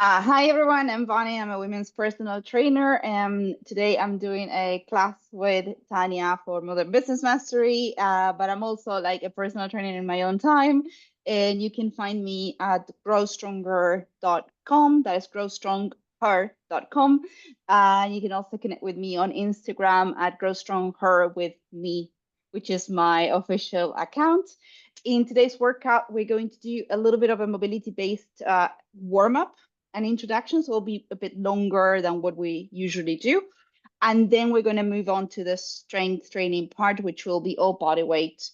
Hi everyone, I'm Bonnie. I'm a women's personal trainer, and today I'm doing a class with Tanya for Modern Business Mastery. But I'm also like a personal trainer in my own time, and you can find me at growstronger.com. That is growstronger.com. You can also connect with me on Instagram at growstronger with me, which is my official account. In today's workout, we're going to do a little bit of a mobility-based warm up an introduction, so it'll be a bit longer than what we usually do. And then we're going to move on to the strength training part, which will be all body weight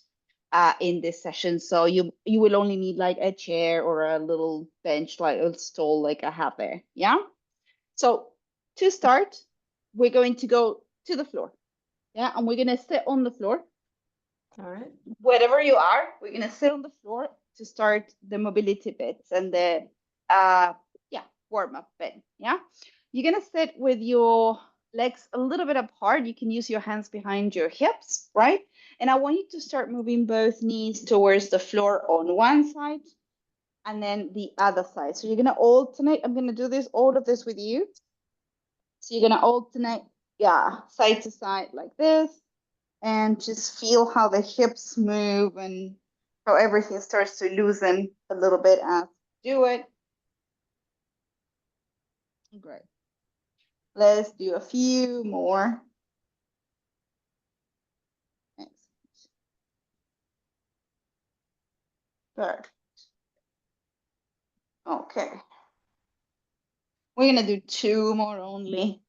in this session. So you will only need like a chair or a little bench, like a stool like I have there. Yeah. So to start, we're going to go to the floor. Yeah. And we're going to sit on the floor. All right. Wherever you are, we're going to sit on the floor to start the mobility bits and the warm up bit. Yeah. You're going to sit with your legs a little bit apart. You can use your hands behind your hips, right? And I want you to start moving both knees towards the floor on one side and then the other side. So you're going to alternate. I'm going to do all of this with you. So you're going to alternate, side to side like this, and just feel how the hips move and how everything starts to loosen a little bit as you do it. Great. Let's do a few more. Excellent. Perfect. Okay. We're gonna do two more only.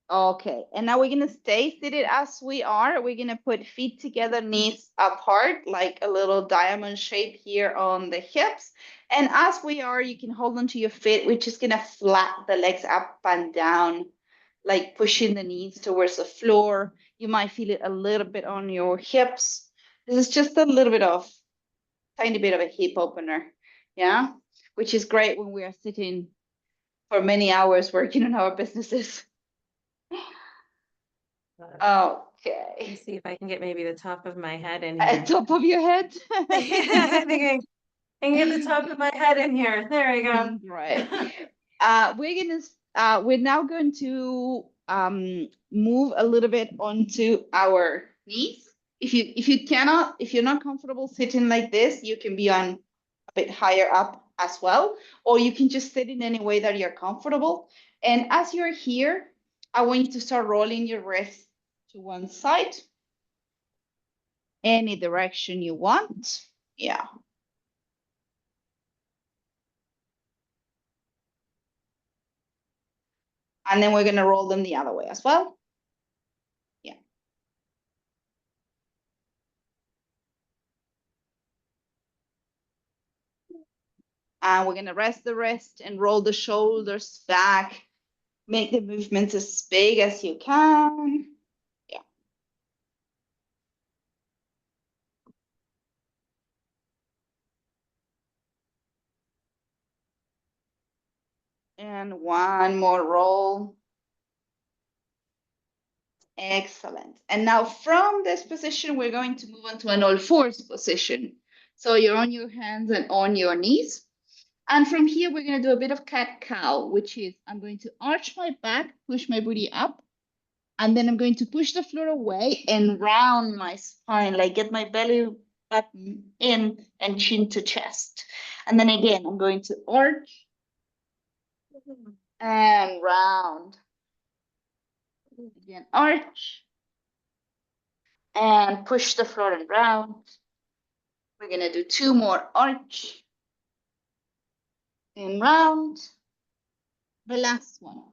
Okay, and now we're gonna stay seated as we are. We're gonna put feet together, knees apart, like a little diamond shape here on the hips. And as we are, you can hold onto your feet. We're just gonna flat the legs up and down, like pushing the knees towards the floor. You might feel it a little bit on your hips. This is just a little bit of, tiny bit of a hip opener, yeah, which is great when we are sitting for many hours working on our businesses. Okay. Let me see if I can get maybe the top of my head in At here. top of your head. I think I can get the top of my head in here. There we go. Right. We're now going to move a little bit onto our knees. If you're not comfortable sitting like this, you can be on a bit higher up as well, or you can just sit in any way that you're comfortable. And as you're here, I want you to start rolling your wrists to one side, any direction you want. Yeah. And then we're going to roll them the other way as well. Yeah. And we're going to rest the wrist and roll the shoulders back. Make the movements as big as you can. Yeah. And one more roll. Excellent. And now from this position, we're going to move on to an all fours position. So you're on your hands and on your knees. And from here, we're going to do a bit of cat-cow, which is I'm going to arch my back, push my booty up, and then I'm going to push the floor away and round my spine, like get my belly button in and chin to chest. And then again, I'm going to arch and round. Again, arch and push the floor and round. We're going to do two more arch and round. The last one.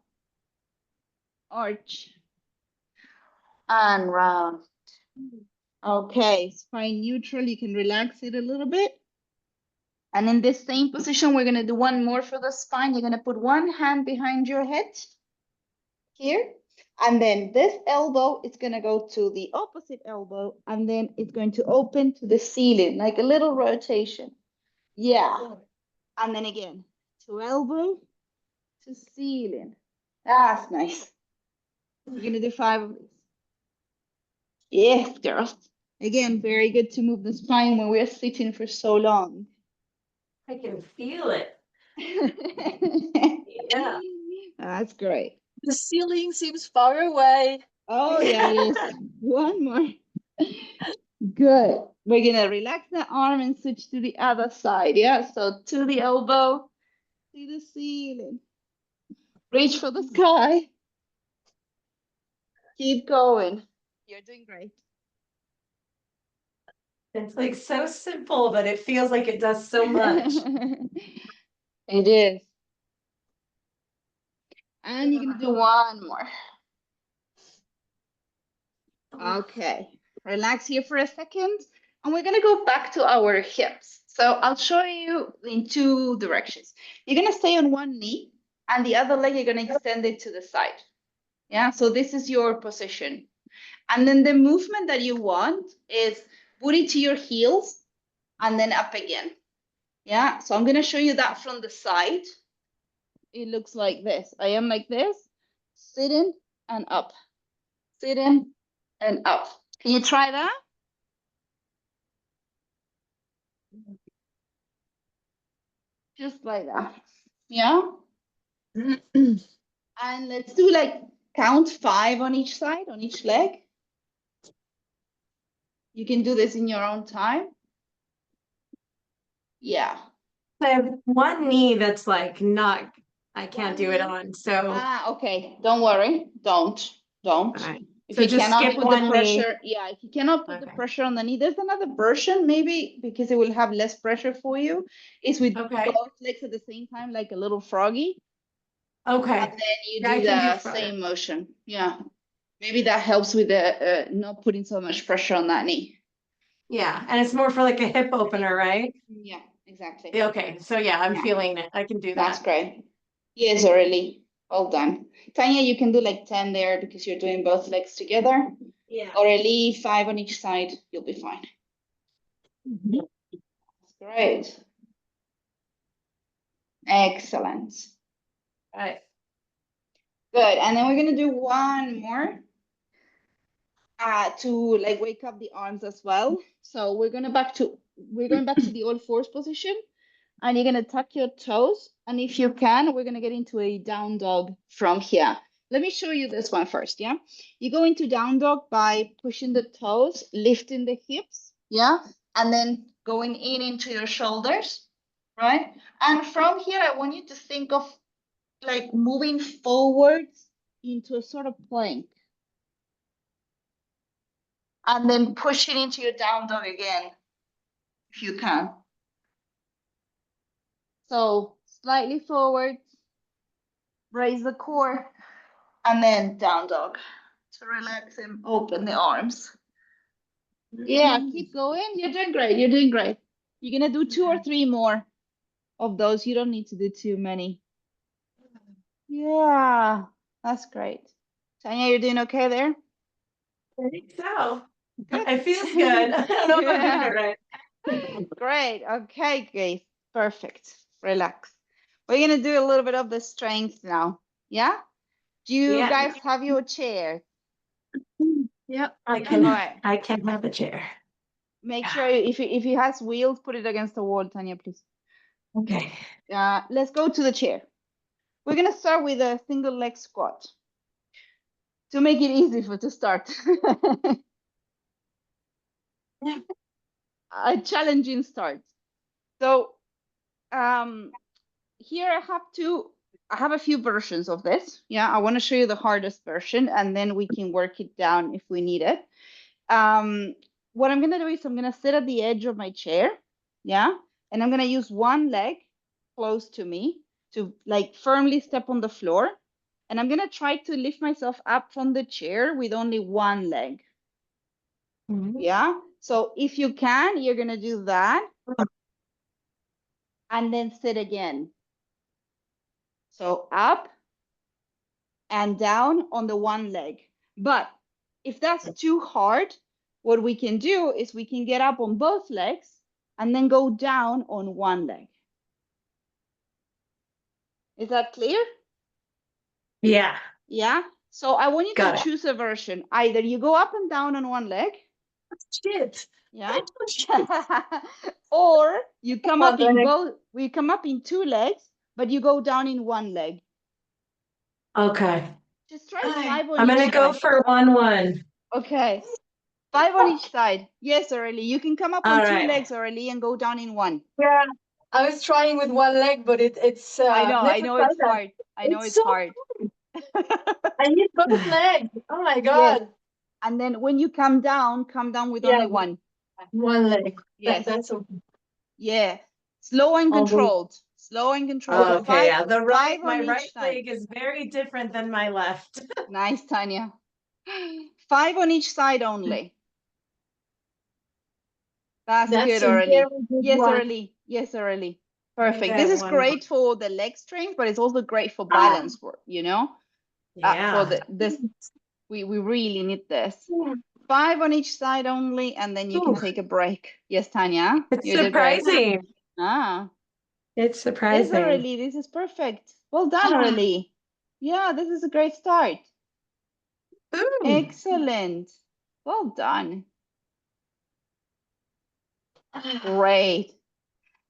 Arch and round. Okay, spine neutral. You can relax it a little bit. And in this same position, we're going to do one more for the spine. You're going to put one hand behind your head here. And then this elbow is going to go to the opposite elbow. And then it's going to open to the ceiling, like a little rotation. Yeah. And then again, to elbow to ceiling. That's nice. We're going to do 5 of these. Yes, girls. Again, very good to move the spine when we're sitting for so long. I can feel it. Yeah. That's great. The ceiling seems far away. Oh, yeah, it is. One more. Good. We're gonna relax the arm and switch to the other side. Yeah, so to the elbow, to the ceiling. Reach for the sky. Keep going. You're doing great. It's like so simple, but it feels like it does so much. It is. And you're gonna do one more. Okay. Relax here for a second. And we're gonna go back to our hips. So I'll show you in two directions. You're gonna stay on one knee and the other leg, you're gonna extend it to the side. Yeah, so this is your position. And then the movement that you want is booty to your heels and then up again. Yeah, so I'm gonna show you that from the side. It looks like this. I am like this, sitting and up, sitting and up. Can you try that? Just like that. Yeah. And let's do like count 5 on each side, on each leg. You can do this in your own time. Yeah. I have one knee that's like not, I can't do it on. So, Ah, okay. Don't worry. Don't. all right. If So you just cannot skip put the one knee. pressure, yeah, if you cannot put the Okay. pressure on the knee, there's another version maybe because it will have less pressure for you. It's with Okay. both legs at the same time, like a little froggy. Okay. And then you Yeah, I do can do the front. same motion. Yeah. Maybe that helps with the not putting so much pressure on that knee. Yeah, and it's more for like a hip opener, right? Yeah, exactly. Yeah, okay, so yeah, I'm Yeah. feeling it. I can do That's that. great. Yes, Aurelie. Well done. Tanya, you can do like 10 there because you're doing both legs together. Yeah. Aurelie, 5 on each side. You'll be fine. That's great. Excellent. All right. Good. And then we're gonna do one more to like wake up the arms as well. So we're going back to the all fours position, and you're gonna tuck your toes. And if you can, we're gonna get into a down dog from here. Let me show you this one first. Yeah, you go into down dog by pushing the toes, lifting the hips. Yeah, and then going in into your shoulders, right? And from here, I want you to think of like moving forwards into a sort of plank. And then push it into your down dog again, if you can. So slightly forward, raise the core, and then down dog to relax and open the arms. Yeah, keep going. You're doing great. You're doing great. You're gonna do 2 or 3 more of those. You don't need to do too many. Yeah, that's great. Tanya, you're doing okay there? I think so. Good. It feels good. I don't know if I'm doing it right. Great. Okay, guys. Perfect. Relax. We're gonna do a little bit of the strength now. Yeah? Do you Yeah. guys have your chair? Yep. I All can right. have a chair. Make sure if it has wheels, put it against the wall, Tanya, please. Okay. Let's go to the chair. We're gonna start with a single leg squat to make it easy to start. A challenging start. So here I have a few versions of this. Yeah, I want to show you the hardest version and then we can work it down if we need it. What I'm gonna do is I'm gonna sit at the edge of my chair, yeah, and I'm gonna use one leg close to me to like firmly step on the floor, and I'm gonna try to lift myself up from the chair with only one leg. Yeah, so if you can, you're gonna do that, and then sit again. So up and down on the one leg. But if that's too hard, what we can do is we can get up on both legs and then go down on one leg. Is that clear? Yeah. Yeah. So I want you Got to it. choose a version. Either you go up and down on one leg. Shit. Yeah. Or you come One up in leg. both. We come up in 2 legs, but you go down in one leg. Okay. Just try 5 on I'm each gonna go side. for 1-1. Okay. 5 on each side. Yes, Aurelie. You can come up All on 2 right. legs, Aurelie, and go down in one. Yeah, I was trying with one leg, but it's I never know tried it's that. hard. I know it's so hard. I need both legs. Oh my Yes. God. And then when you come down with Yeah, only one. one leg. Yes. That's okay. Yeah. Slow and I'll go. controlled. Slow and controlled. So Okay, yeah. on My each right side. leg is very different than my left. Nice, Tanya. 5 on each side only. That's good, a Aurelie. very good Yes, one. Aurelie. Yes, Aurelie. Perfect. Okay, This is 1-1. great for the leg strength, but it's also great for balance work, you know? For Yeah. this, we really need this. 5 on each side only, and then you can take a break. Yes, Tanya. It's You did great. surprising. Ah, It's yes, surprising. Aurelie. This is perfect. Well done, Aurelie. Yeah, this is a great start. Ooh. Excellent. Well done. Great.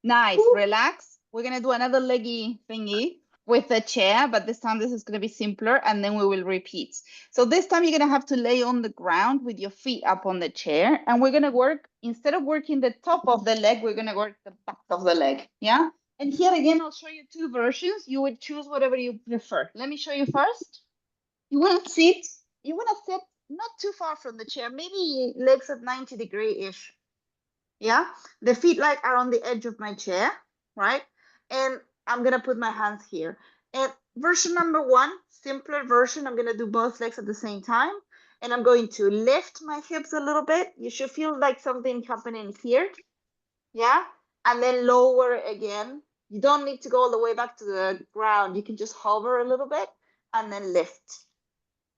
Nice. Relax. We're going to do another leggy thingy with the chair, but this time this is going to be simpler, and then we will repeat. So this time you're going to have to lay on the ground with your feet up on the chair, and we're going to work, instead of working the top of the leg, we're going to work the back of the leg. Yeah. And here again, I'll show you 2 versions. You would choose whatever you prefer. Let me show you first. You want to sit not too far from the chair, maybe legs at 90 degree-ish. Yeah, the feet like are on the edge of my chair, right? And I'm gonna put my hands here. And version number 1, simpler version, I'm gonna do both legs at the same time. And I'm going to lift my hips a little bit. You should feel like something happening here. Yeah. And then lower again. You don't need to go all the way back to the ground. You can just hover a little bit and then lift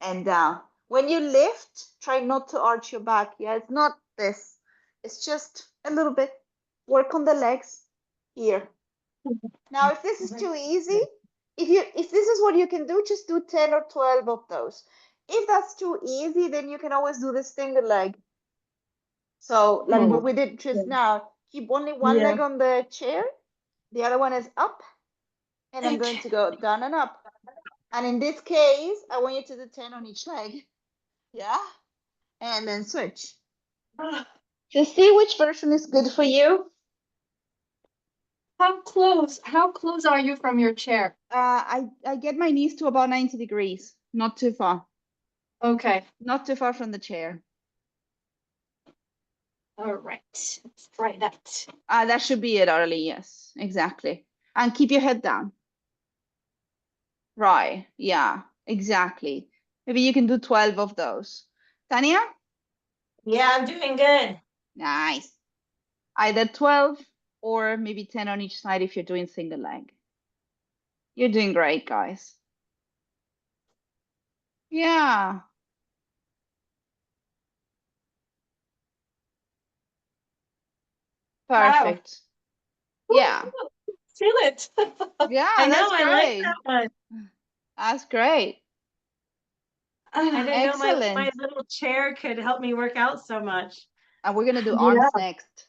and down. When you lift, try not to arch your back. Yeah, it's not this. It's just a little bit. Work on the legs here. Now, if this is too easy, if this is what you can do, just do 10 or 12 of those. If that's too easy, then you can always do the single leg. So like what we did just now, keep only one leg on the chair, the other one is up, and I'm going to go down and up. And in this case, I want you to do 10 on each leg. Yeah. And then switch. Just see which version is good for you. How close are you from your chair? I get my knees to about 90 degrees, not too far. Okay. Not too far from the chair. All right. Let's try that. That should be it, Arlie. Yes, exactly. And keep your head down. Right. Yeah, exactly. Maybe you can do 12 of those. Tanya? Yeah, I'm doing good. Nice. Either 12 or maybe 10 on each side if you're doing single leg. You're doing great, guys. Yeah. Perfect. Wow. Yeah. Feel it. Yeah, I know. that's I like great. that one. That's great. I didn't know my Excellent. little chair could help me work out so much. And we're gonna do arms next.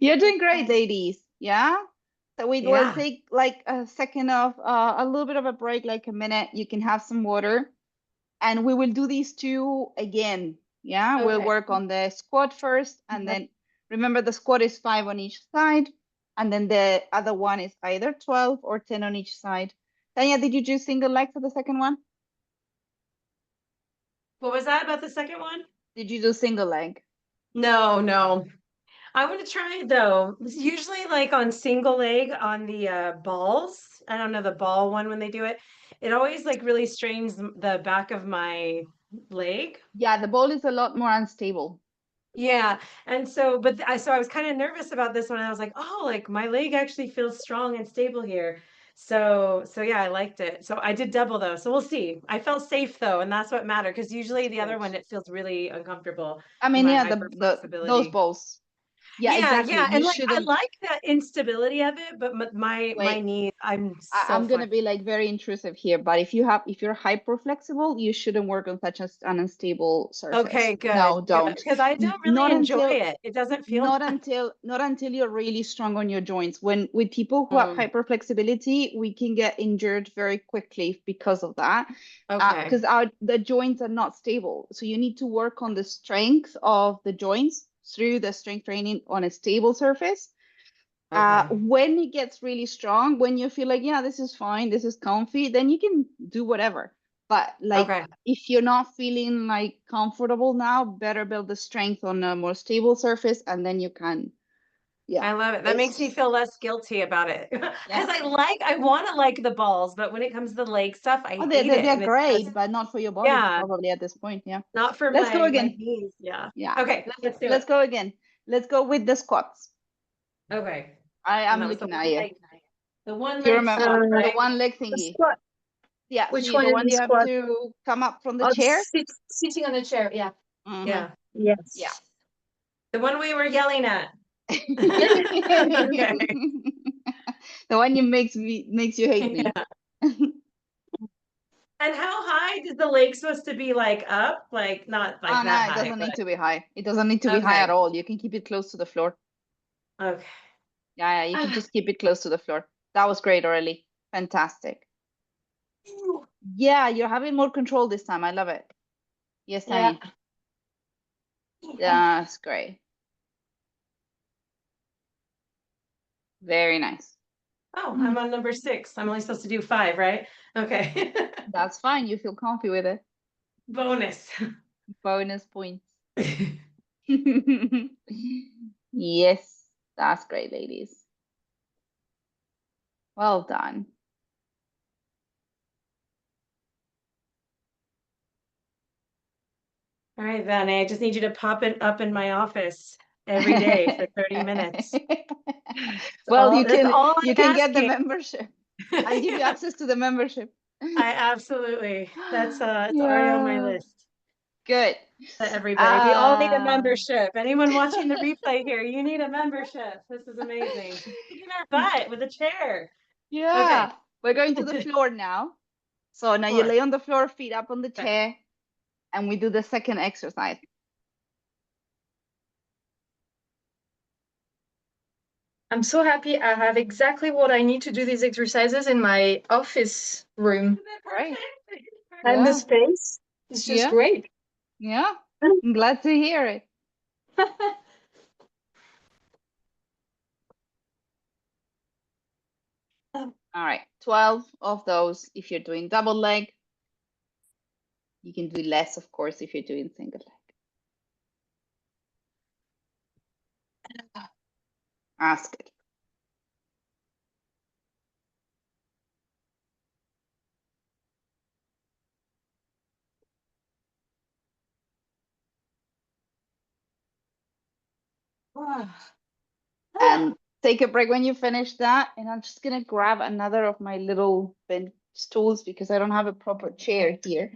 You're doing great, ladies. Yeah. So we will Yeah. take like a second of a little bit of a break, like a minute. You can have some water, and we will do these 2 again. Yeah, we'll Okay. work on the squat first, and then remember the squat is 5 on each side, and then the other one is either 12 or 10 on each side. Tanya, did you do single leg for the second one? What was that about the second one? Did you do single leg? No. I want to try it though. It's usually like on single leg on the balls. I don't know the ball one when they do it. It always like really strains the back of my leg. Yeah, the ball is a lot more unstable. Yeah. And so, but so I was kind of nervous about this one. I was like, oh, like my leg actually feels strong and stable here. So yeah, I liked it. So I did double though. So we'll see. I felt safe though, and that's what mattered because usually the other one it feels really uncomfortable I in mean, my yeah, hyper those flexibility. balls. Yeah, exactly. Yeah. You And like I shouldn't like that instability of it, but my wait. knees, I'm I'm so gonna flexible. be like very intrusive here, but if you're hyper flexible, you shouldn't work on such an unstable surface. Okay, good, No, good. don't. Because I don't really Not enjoy until it. It doesn't feel not until you're really strong on your joints. When with people who have Mm, hyperflexibility, we can get injured very quickly because of that. okay. Because the joints are not stable. So you need to work on the strength of the joints through the strength training on a stable surface. Okay. When it gets really strong, when you feel like, yeah, this is fine, this is comfy, then you can do whatever. But like Okay. if you're not feeling like comfortable now, better build the strength on a more stable surface and then you can, yeah. I love it. That makes me It's feel less guilty about it. Because yeah. I want to like the balls, but when it comes to the leg stuff, I Oh, hate it. they're And it's just, great, but not for your body yeah, probably at this point. Yeah. not for Let's go my again. knees. Yeah. Yeah. Okay, let's do Let's it. go again. Let's go with the squats. Okay. I And am that was the looking one one you. leg, the one Do you leg remember squat, the right? one leg The thingy? squat. Yeah. So Which you, one the is one the you have squat? to come up from the Oh, chair. sitting on a chair. Yeah. Mm-hmm. Yeah. Yeah. Yes. The one we were yelling at. Okay. The one you makes you hate me. Yeah. And how high is the leg supposed to be, like up? Like not like Oh that no, it high, doesn't need but to be high. It doesn't need to be high at okay. all. You can keep it close to the floor. Okay. Yeah, you can just keep it close to the floor. That was great, Aurelie. Fantastic. Yeah, you're having more control this time. I love it. Yes, Yeah. Tanya. That's great. Very nice. Oh, I'm on number 6. I'm only supposed to do 5, right? Okay. That's fine. You feel comfy with it. Bonus. Bonus points. Yes, that's great, ladies. Well done. All right, Vanny, I just need you to pop it up in my office every day for 30 minutes. Well, That's all you I'm can get the asking. membership. I'll give you Yeah, access to the membership. I absolutely. That's it's already on my Yeah. list. Good. Everybody, we all need a membership. Anyone watching the replay here, you need a membership. This is amazing. Just kicking our butt with a chair. Okay. Yeah. We're going to the floor now. So now you Four. lay on the floor, feet up on the Okay. chair, and we do the second exercise. I'm so happy I have exactly what I need to do these exercises in my office room. Right. And the Yeah. space is just Yeah. great. Yeah. I'm glad to hear it. All right. 12 of those if you're doing double leg. You can do less, of course, if you're doing single leg. Ask it. And take a break when you finish that. And I'm just gonna grab another of my little bench stools because I don't have a proper chair here.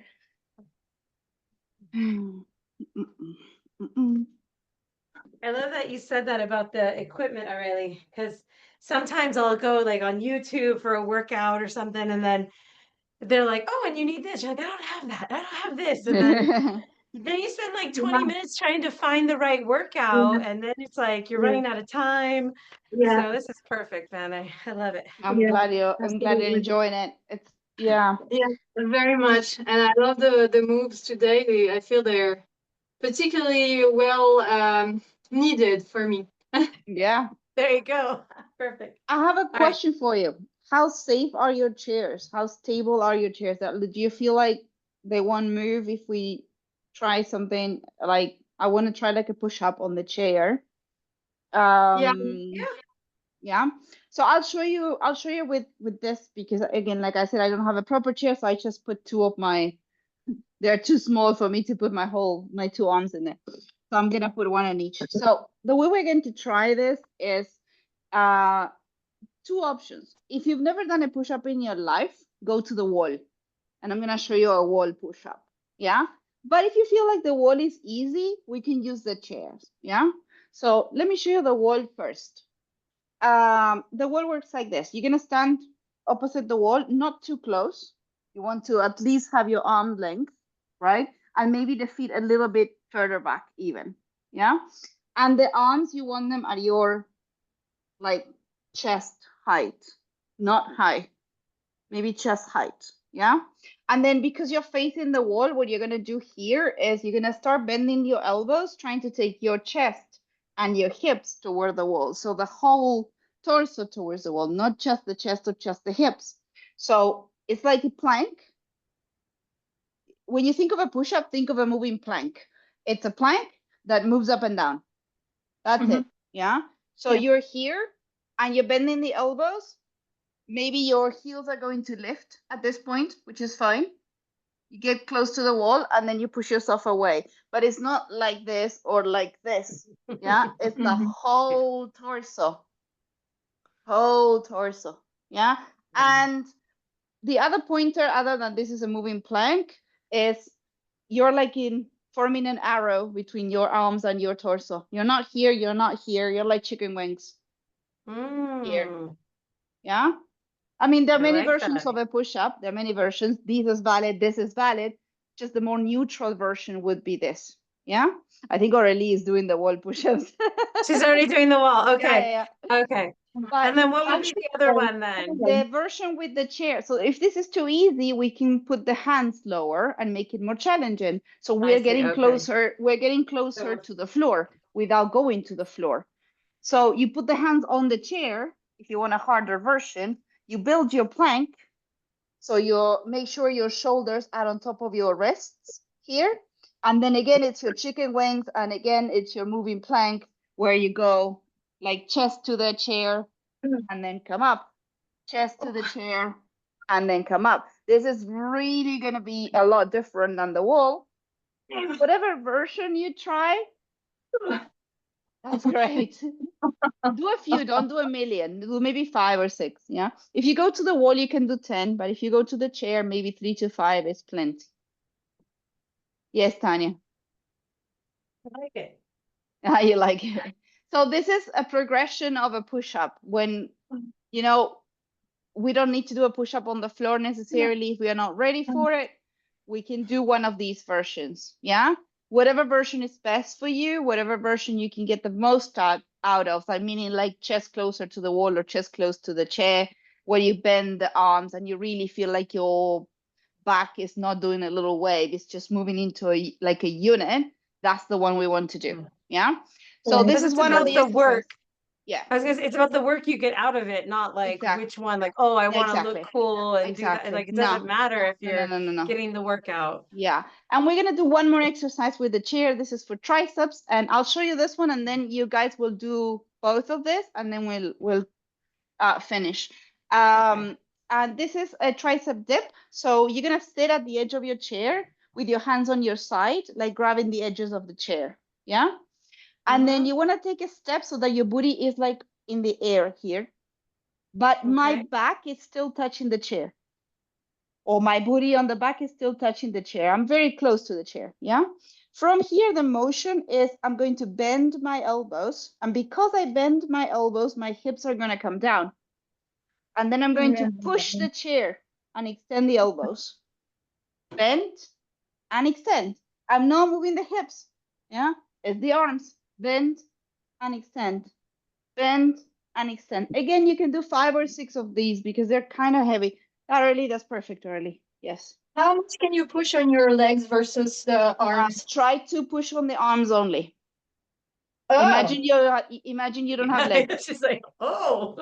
I love that you said that about the equipment, Aurelie, because sometimes I'll go like on YouTube for a workout or something, and then they're like, "Oh, and you need this." You're like, "I don't have that. I don't have this." And then you spend like 20 minutes trying to find the right workout, and then it's like you're Yeah. running out of time. Yeah. So this is perfect, man. I love it. I'm Yeah. glad you're Absolutely. enjoying it. It's yeah. Yeah, very much. And I love the moves today. I feel they're particularly well needed for me. Yeah. There you go. Perfect. I have a All right. question for you. How safe are your chairs? How stable are your chairs? Do you feel like they won't move if we try something like I want to try like a push up on the chair? Yeah. Yeah. Yeah. So I'll show you with this because again, like I said, I don't have a proper chair, so I just put two of my they're too small for me to put my two arms in there. So I'm gonna put one on each. So the way we're going to try this is two options. If you've never done a push-up in your life, go to the wall. And I'm gonna show you a wall push-up. Yeah. But if you feel like the wall is easy, we can use the chairs. Yeah. So let me show you the wall first. The wall works like this. You're gonna stand opposite the wall, not too close. You want to at least have your arm length, right? And maybe the feet a little bit further back even, yeah? And the arms, you want them at your like chest height, not high, maybe chest height, yeah? And then because you're facing the wall, what you're gonna do here is you're gonna start bending your elbows, trying to take your chest and your hips toward the wall. So the whole torso towards the wall, not just the chest or just the hips. So it's like a plank. When you think of a push-up, think of a moving plank. It's a plank that moves up and down. That's it, yeah? So Yeah. you're here and you're bending the elbows. Maybe your heels are going to lift at this point, which is fine. You get close to the wall and then you push yourself away. But it's not like this or like this. Yeah, it's the whole torso. Whole torso. Yeah. And the other pointer, other than this is a moving plank, is you're like in forming an arrow between your arms and your torso. You're not here, you're not here. You're like chicken wings here. Yeah. I mean, there are I many like versions that. of a push-up. There are many versions. This is valid. This is valid. Just the more neutral version would be this. Yeah. I think Aurelie is doing the wall push-ups. She's already doing the wall. Yeah, Okay. yeah, yeah. Okay. But And then what would be actually, the other one then? the version with the chair. So if this is too easy, we can put the hands lower and make it more challenging. So I we're see, getting okay. closer. We're getting closer to the floor without going to the floor. So you put the hands on the chair. If you want a harder version, you build your plank. So you make sure your shoulders are on top of your wrists here. And then again, it's your chicken wings. And again, it's your moving plank where you go like chest to the chair and then come up, chest to the chair and then come up. This is really going to be a lot different than the wall. Whatever version you try, that's great. Do a few, don't do a million. Do maybe 5 or 6. Yeah. If you go to the wall, you can do 10, but if you go to the chair, maybe 3 to 5 is plenty. Yes, Tanya. I like it. You like it. So this is a progression of a push-up when, you know, we don't need to do a push-up on the floor necessarily. If we are not ready for it, we can do one of these versions. Yeah. Whatever version is best for you, whatever version you can get the most out of, I meaning like chest closer to the wall or chest close to the chair, where you bend the arms and you really feel like your back is not doing a little wave, it's just moving into like a unit. That's the one we want to do. Yeah. So this Because is it's one of about the the work. Yeah. I was gonna say it's about the work you get out of it, not like Exactly. which one, like, oh, I want to Exactly. look cool and do that. Exactly. Like it No. doesn't matter if No, you're no, no, no, no. getting the workout. Yeah. And we're gonna do one more exercise with the chair. This is for triceps, and I'll show you this one, and then you guys will do both of this, and then we'll finish. And this is a tricep dip. So you're gonna sit at the edge of your chair with your hands on your side, like grabbing the edges of the chair. Yeah. And then you want to take a step so that your booty is like in the air here, but my back is still touching the chair, or my booty on the back is still touching the chair. I'm very close to the chair. Yeah. From here, the motion is I'm going to bend my elbows. And because I bend my elbows, my hips are going to come down. And then I'm going to push the chair and extend the elbows. Bend and extend. I'm not moving the hips. Yeah. It's the arms. Bend and extend. Bend and extend. Again, you can do 5 or 6 of these because they're kind of heavy. Early, that's perfect, Early. Yes. How much can you push on your legs versus the arms? Try to push on the arms only. Oh. Imagine you don't have legs. She's like, oh.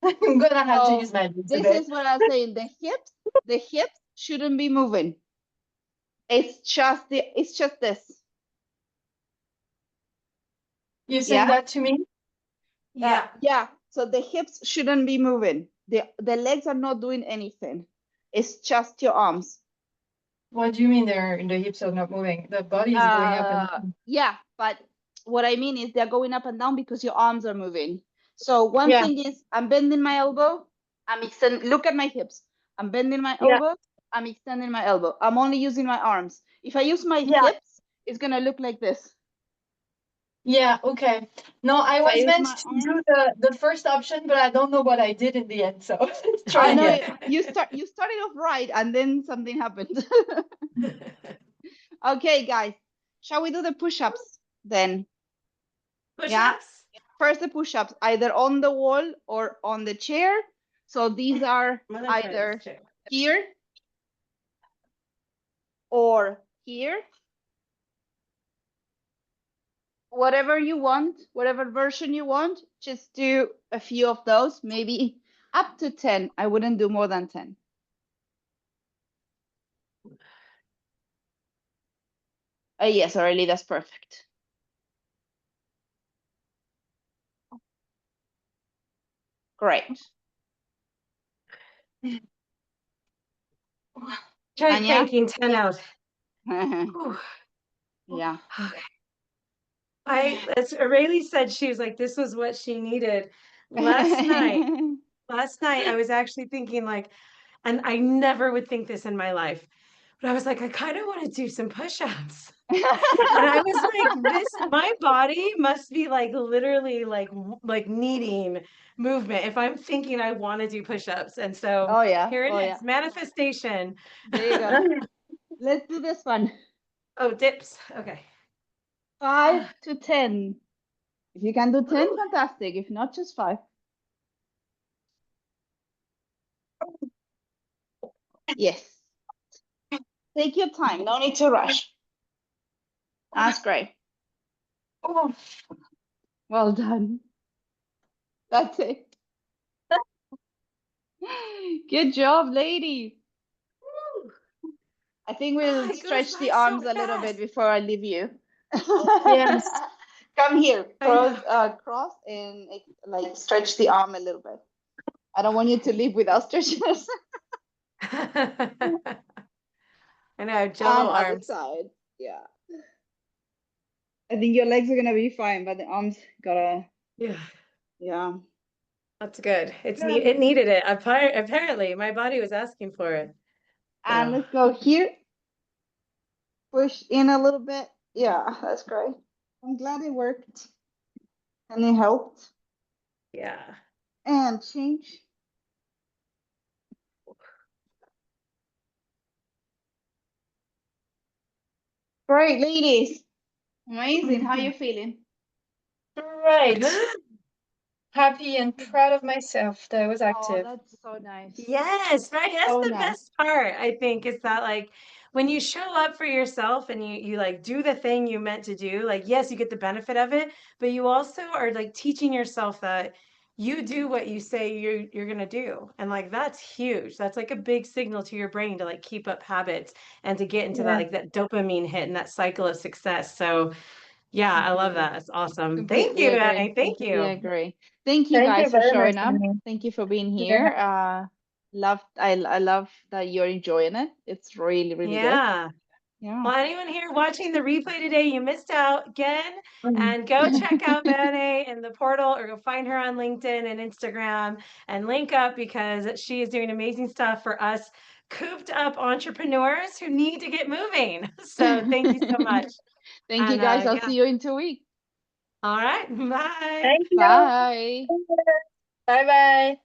I'm gonna have to use my legs. This is what I'm saying. The hips shouldn't be moving. It's just this. You saying that to me? Yeah. Yeah. So the hips shouldn't be moving. The legs are not doing anything. It's just your arms. What do you mean the hips are not moving? The body is going up and down. Yeah, but what I mean is they're going up and down because your arms are moving. So one thing is I'm bending my elbow. I'm extending. Look at my hips. I'm bending my elbow. I'm extending my elbow. I'm only using my arms. If I use my hips, it's gonna look like this. Yeah, okay. No, I If I was use meant my to arm, do the first option, but I don't know what I did in the end. So let's I try know again. you started off right, and then something happened. Okay, guys, shall we do the push-ups then? Yeah. Push-ups? First, the push-ups, either on the wall or on the chair. So these are I'm gonna try this either too. here or here. Whatever you want, whatever version you want, just do a few of those, maybe up to 10. I wouldn't do more than 10. Yes, Aurelie, that's perfect. Great. Try Anya? cranking 10 out. Whew. Yeah. Okay. As Aurelie said, she was like, this was what she needed. Last night I was actually thinking like, and I never would think this in my life, but I was like, I kind of want to do some push-ups. And I was like, my body must be like literally like needing movement if I'm thinking I want to do push-ups. And so Oh yeah. here it Oh is, yeah. manifestation. There you go. Let's do this one. Oh, dips. Okay. 5 to 10. If you can do 10, fantastic. If not, just 5. Yes. Take your time. No need to rush. That's great. Oh, Well done. That's it. Good job, lady. I think we'll Oh, it goes stretch the by arms so a little bit fast. before I leave you. yes. Come here, I know. cross and like stretch the arm a little bit. I don't want you to leave without stretches. I know, And Jello other arms. side. Yeah. I think your legs are gonna be fine, but the arms gotta, Yeah, yeah. that's good. It needed it. Apparently, my body was asking for it. And So, let's go here. Push in a little bit. Yeah, that's great. I'm glad it worked and it helped. yeah. And change. Great, ladies. Amazing. How you feeling? Right. Happy and proud of myself that I was Oh, active. that's so nice. Yes, right. That's So the nice. best part, I think, is that like when you show up for yourself and you like do the thing you meant to do, like yes, you get the benefit of it, but you also are like teaching yourself that you do what you say you're gonna do. And like that's huge. That's like a big signal to your brain to like keep up habits and to get into that Yeah. like that dopamine hit and that cycle of success. So yeah, I love Completely. that. It's awesome. Thank Completely you, agree. Annie. Thank Completely you. agree. Thank you Thank you guys for very much, showing up. Annie. Thank you for being Yeah. here. I love that you're enjoying it. It's really, really good. Yeah. Yeah. Well, anyone here watching the replay today, you missed out again. Mm. And go check out Bene in the portal or go find her on LinkedIn and Instagram and link up because she is doing amazing stuff for us cooped up entrepreneurs who need to get moving. So thank you so much. Thank you And guys. I'll yeah, see you in 2 weeks. all right, bye. Thank you. Bye. Bye bye.